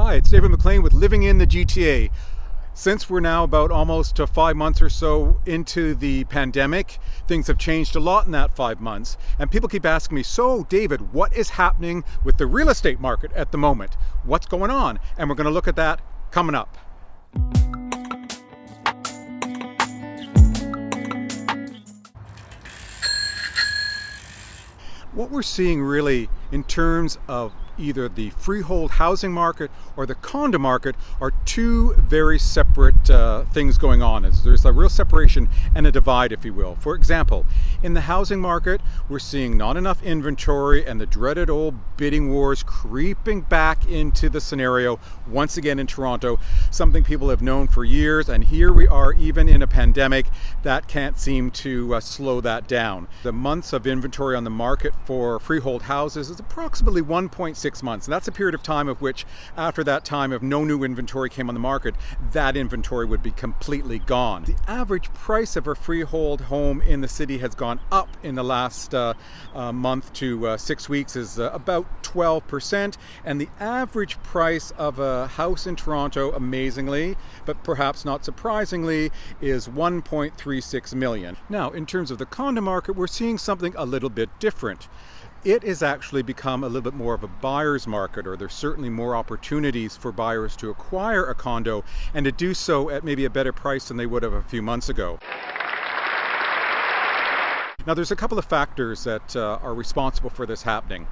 Hi, it's David McLean with Living in the GTA. Since we're now about almost 5 months or so into the pandemic, things have changed a lot in that 5 months. And people keep asking me, so David, what is happening with the real estate market at the moment? What's going on? And we're going to look at that coming up. What we're seeing really in terms of either the freehold housing market or the condo market are two very separate things going on. There's a real separation and a divide, if you will. For example, in the housing market, we're seeing not enough inventory and the dreaded old bidding wars creeping back into the scenario once again in Toronto, something people have known for years, and here we are even in a pandemic that can't seem to slow that down. The months of inventory on the market for freehold houses is approximately 1.6 months, and that's a period of time of which, after that time, if no new inventory came on the market, that inventory would be completely gone. The average price of a freehold home in the city has gone up in the last month to 6 weeks, is about 12%, and the average price of a house in Toronto, amazingly, but perhaps not surprisingly, is $1.36 million. Now, in terms of the condo market, we're seeing something a little bit different. It has actually become a little bit more of a buyer's market, or there's certainly more opportunities for buyers to acquire a condo and to do so at maybe a better price than they would have a few months ago. Now, there's a couple of factors that are responsible for this happening.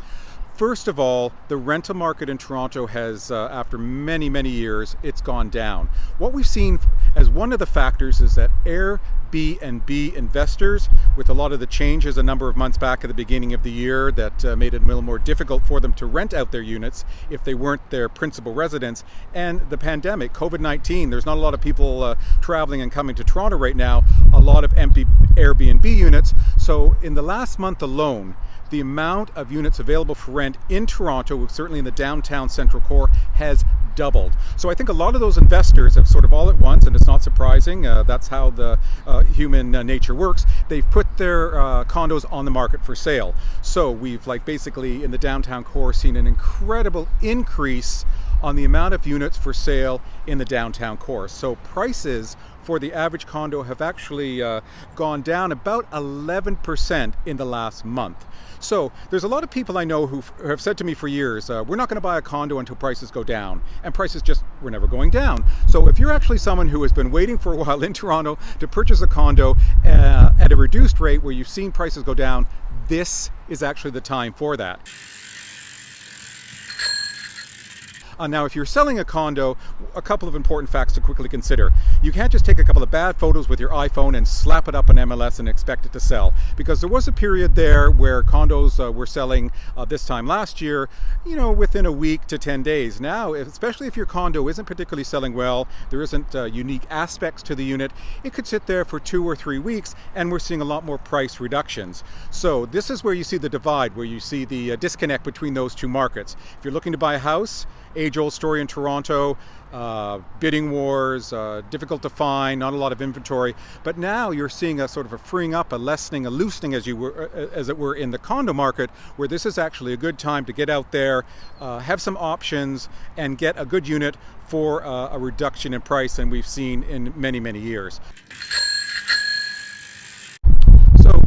First of all, the rental market in Toronto has, after many, many years, it's gone down. What we've seen as one of the factors is that AirBnB investors, with a lot of the changes a number of months back at the beginning of the year that made it a little more difficult for them to rent out their units if they weren't their principal residents, and the pandemic, COVID-19, there's not a lot of people traveling and coming to Toronto right now, a lot of empty Airbnb units. So in the last month alone, the amount of units available for rent in Toronto, certainly in the downtown central core, has doubled. So I think a lot of those investors have sort of all at once, and it's not surprising, that's how the human nature works, they've put their condos on the market for sale. So we've basically in the downtown core seen an incredible increase on the amount of units for sale in the downtown core. So prices for the average condo have actually gone down about 11% in the last month. So there's a lot of people I know who have said to me for years, we're not going to buy a condo until prices go down, and prices just were never going down. So if you're actually someone who has been waiting for a while in Toronto to purchase a condo at a reduced rate where you've seen prices go down, this is actually the time for that. Now, if you're selling a condo, a couple of important facts to quickly consider. You can't just take a couple of bad photos with your iPhone and slap it up on MLS and expect it to sell. Because there was a period there where condos were selling this time last year, within a week to 10 days. Now, especially if your condo isn't particularly selling well, there isn't unique aspects to the unit, it could sit there for 2 or 3 weeks, and we're seeing a lot more price reductions. So this is where you see the divide, where you see the disconnect between those two markets. If you're looking to buy a house, age-old story in Toronto, bidding wars, difficult to find, not a lot of inventory. But now you're seeing a sort of a freeing up, a lessening, a loosening, as it were, in the condo market, where this is actually a good time to get out there, have some options, and get a good unit for a reduction in price than we've seen in many, many years.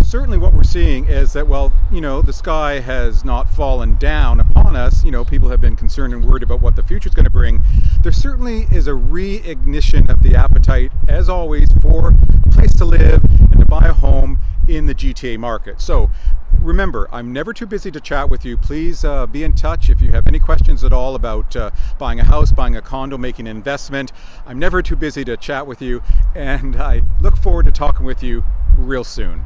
Certainly what we're seeing is that, the sky has not fallen down upon us. People have been concerned and worried about what the future is going to bring. There certainly is a reignition of the appetite, as always, for a place to live and to buy a home in the GTA market. So remember, I'm never too busy to chat with you. Please be in touch if you have any questions at all about buying a house, buying a condo, making an investment. I'm never too busy to chat with you, and I look forward to talking with you real soon.